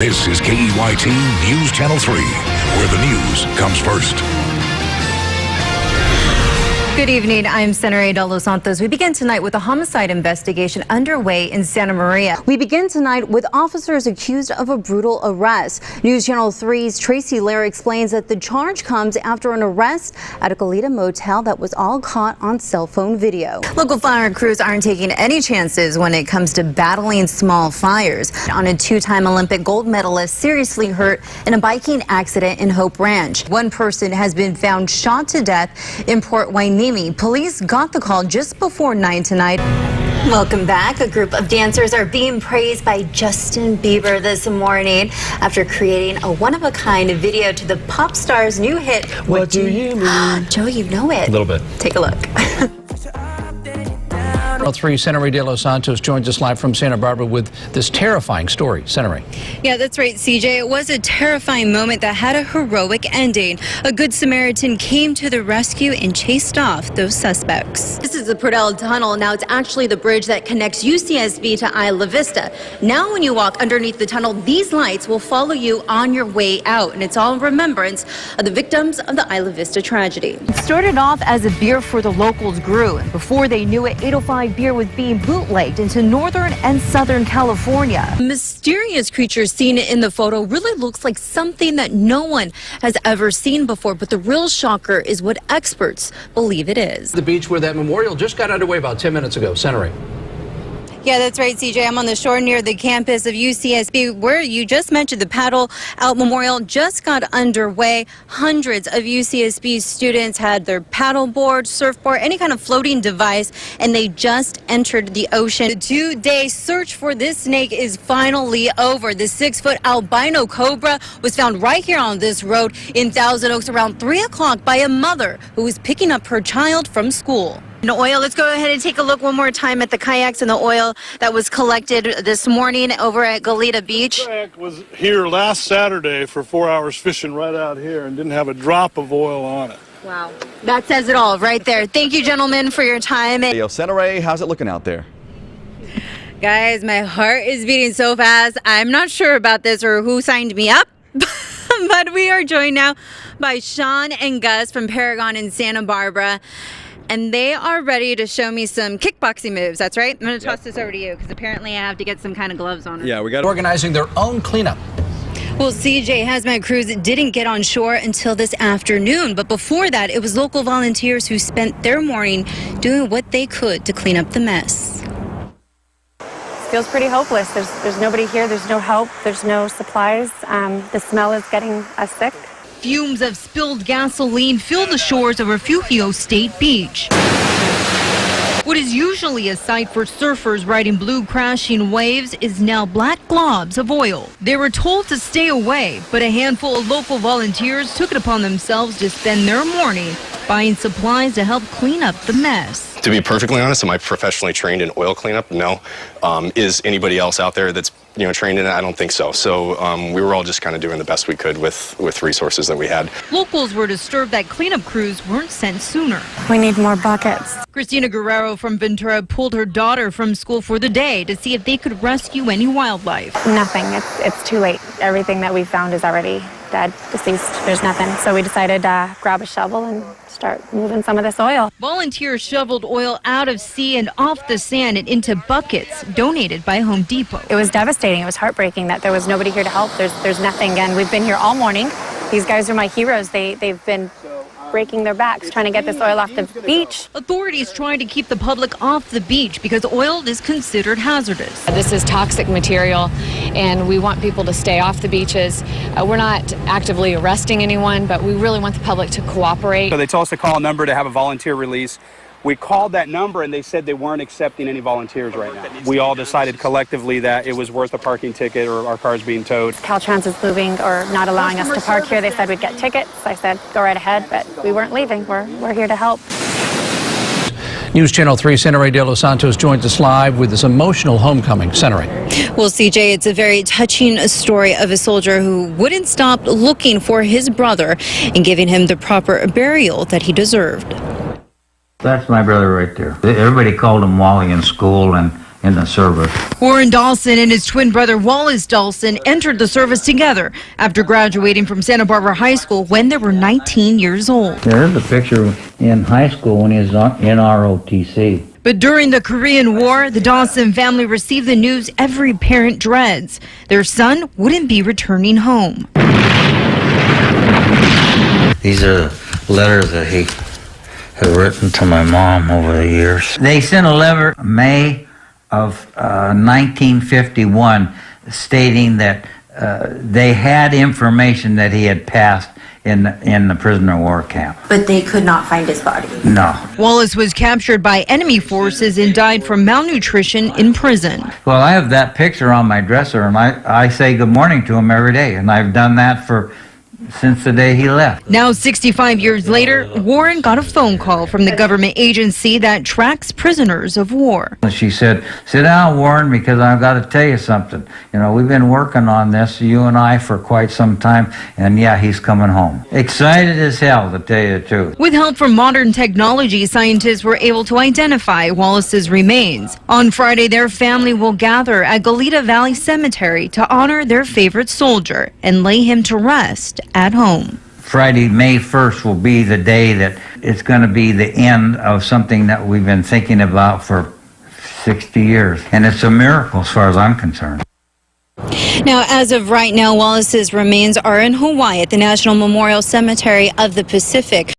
This is KEYT News Channel 3, where the news comes first. Good evening. I'm Senator de Los Santos. We begin tonight with a homicide investigation underway in Santa Maria. We begin tonight with officers accused of a brutal arrest. News Channel 3's Tracy Lair explains that the charge comes after an arrest at a KEYT motel that was all caught on cell phone video. Local fire crews aren't taking any chances when it comes to battling small fires. On a two-time Olympic gold medalist seriously hurt in a biking accident in Hope Ranch. One person has been found shot to death in Port Hueneme. Police got the call just before 9 tonight. Welcome back. A group of dancers are being praised by Justin Bieber this morning after creating a one-of-a-kind video to the pop star's new hit, What Do You Mean? Joe, you know it. A little bit. Take a look. 3 Senator de Los Santos joins us live from Santa Barbara with this terrifying story. Senator. Yeah, that's right, CJ. It was a terrifying moment that had a heroic ending. A good Samaritan came to the rescue and chased off those suspects. This is the Purdell Tunnel. Now it's actually the bridge that connects UCSB to Isla Vista. Now when you walk underneath the tunnel, these lights will follow you on your way out, and it's all in remembrance of the victims of the Isla Vista tragedy. It started off as a beer for the locals grew, and before they knew it, 805 beer was being bootlegged into Northern and Southern California. The mysterious creature seen in the photo really looks like something that no one has ever seen before, but the real shocker is what experts believe it is. The beach where that memorial just got underway about 10 minutes ago. Senator. Yeah, that's right, CJ. I'm on the shore near the campus of UCSB, where you just mentioned the Paddle Out Memorial just got underway. Hundreds of UCSB students had their paddleboard, surfboard, any kind of floating device, and they just entered the ocean. The two-day search for this snake is finally over. The 6-foot albino cobra was found right here on this road in Thousand Oaks around 3 o'clock by a mother who was picking up her child from school. And oil, let's go ahead and take a look one more time at the kayaks and the oil that was collected this morning over at KEYT Beach. The kayak was here last Saturday for 4 hours fishing right out here and didn't have a drop of oil on it. Wow. That says it all right there. Thank you, gentlemen, for your time. Yo, Senator, how's it looking out there? Guys, my heart is beating so fast. I'm not sure about this or who signed me up. But we are joined now by Sean and Gus from Paragon in Santa Barbara. And they are ready to show me some kickboxing moves. That's right. I'm going to toss this over to you because apparently I have to get some kind of gloves on. Yeah, we got Organizing their own cleanup. Well, CJ, hazmat crews didn't get on shore until this afternoon. But before that, it was local volunteers who spent their morning doing what they could to clean up the mess. It feels pretty hopeless. There's nobody here. There's no help. There's no supplies. The smell is getting us sick. Fumes of spilled gasoline fill the shores of Refugio State Beach. What is usually a sight for surfers riding blue crashing waves is now black globs of oil. They were told to stay away, but a handful of local volunteers took it upon themselves to spend their morning buying supplies to help clean up the mess. To be perfectly honest, am I professionally trained in oil cleanup? No. Is anybody else out there that's trained in it? I don't think so. So we were all just kind of doing the best we could with resources that we had. Locals were disturbed that cleanup crews weren't sent sooner. We need more buckets. Christina Guerrero from Ventura pulled her daughter from school for the day to see if they could rescue any wildlife. Nothing. It's too late. Everything that we found is already dead, deceased. There's nothing. So we decided to grab a shovel and start moving some of this oil. Volunteers shoveled oil out of sea and off the sand and into buckets donated by Home Depot. It was devastating. It was heartbreaking that there was nobody here to help. There's nothing. And we've been here all morning. These guys are my heroes. They've been breaking their backs trying to get this oil off the beach. Authorities trying to keep the public off the beach because oil is considered hazardous. This is toxic material and we want people to stay off the beaches. We're not actively arresting anyone, but we really want the public to cooperate. So they told us to call a number to have a volunteer release. We called that number and they said they weren't accepting any volunteers right now. We all decided collectively that it was worth a parking ticket or our cars being towed. Caltrans is moving or not allowing us to park here. They said we'd get tickets. I said go right ahead, but we weren't leaving. We're here to help. News Channel 3 Senator de Los Santos joins us live with this emotional homecoming. Senator. Well, CJ, it's a very touching story of a soldier who wouldn't stop looking for his brother and giving him the proper burial that he deserved. That's my brother right there. Everybody called him Wally in school, and in the service. Warren Dawson and his twin brother Wallace Dawson entered the service together after graduating from Santa Barbara High School when they were 19 years old. There's a picture in high school when he was in ROTC. But during the Korean War, the Dawson family received the news every parent dreads. Their son wouldn't be returning home. These are letters that he had written to my mom over the years. They sent a letter May of 1951 stating that they had information that he had passed in the prisoner of war camp. But they could not find his body. No. Wallace was captured by enemy forces and died from malnutrition in prison. Well, I have that picture on my dresser, and I say good morning to him every day, and I've done that since the day he left. Now, 65 years later, Warren got a phone call from the government agency that tracks prisoners of war. She said, "Sit down, Warren, because I've got to tell you something. You know, we've been working on this, you and I, for quite some time, and yeah, he's coming home." Excited as hell, to tell you the truth. With help from modern technology, scientists were able to identify Wallace's remains. On Friday, their family will gather at Goleta Valley Cemetery to honor their favorite soldier and lay him to rest at home. Friday, May 1st will be the day that it's going to be the end of something that we've been thinking about for 60 years. And it's a miracle as far as I'm concerned. Now, as of right now, Wallace's remains are in Hawaii at the National Memorial Cemetery of the Pacific.